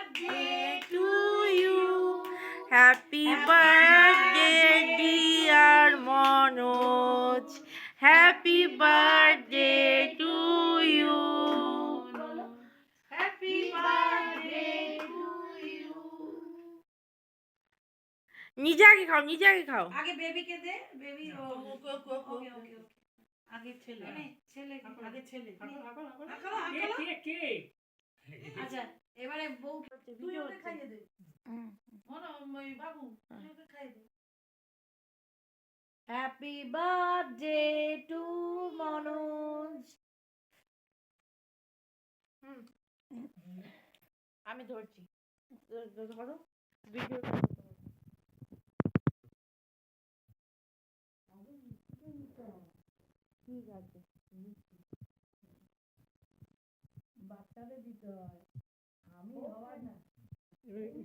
birthday to you. Happy birthday, dear Manoj. Happy birthday to you. Happy birthday to you. নিজে আগে খাও, নিজে আগে খাও। আগে বেবিকে দে, বেবি ওকে ওকে ওকে ওকে ওকে। আগে ছেলে, ছেলে আগে ছেলে। কে কে? আচ্ছা, এবারে বউ তুই ওকে খাইয়ে দে। মনো ওই বাবু তুই ওকে খাইয়ে দে। Happy birthday to Manoj. আমি ধরছি, ধরো ভিডিও। ঠিক আছে, বাচ্চাদের দিতে হয়, আমি হওয়ার না।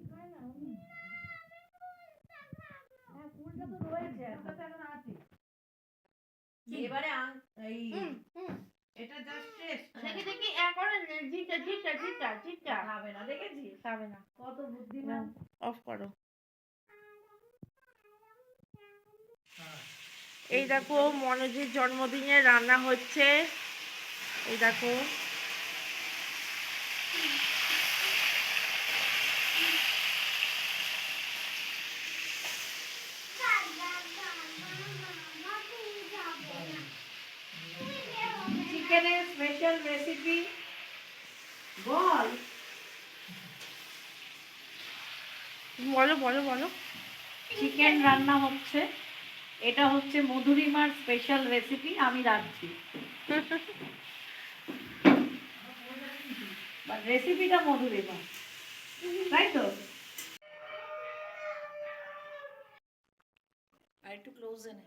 খায় না উনি। হ্যাঁ ফুলটা তো রয়েছে, একটা তো এখন আছে। এবারে এই এটা জাস্ট টেস্ট। দেখি দেখি করে জিটা জিটা জিটা জিটা খাবে না, দেখেছিস? খাবে না। কত বুদ্ধিমান। অফ করো। এই দেখো মনোজের জন্মদিনে রান্না হচ্ছে। এই দেখো চিকেনের স্পেশাল রেসিপি বল। বলো বলো বলো। চিকেন রান্না হচ্ছে, এটা হচ্ছে মধুরিমার স্পেশাল রেসিপি, আমি রাঁধছি। বাট রেসিপিটা মধুরিমা, তাই তো? আর একটু ক্লোজ এনে।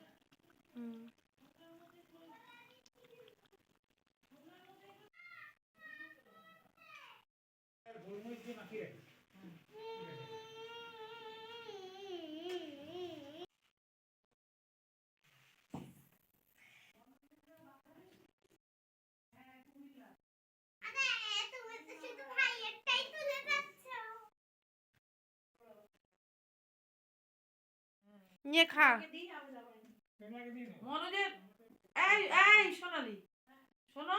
নিয়ে খা। মনোজের এই এই সোনালি শোনো,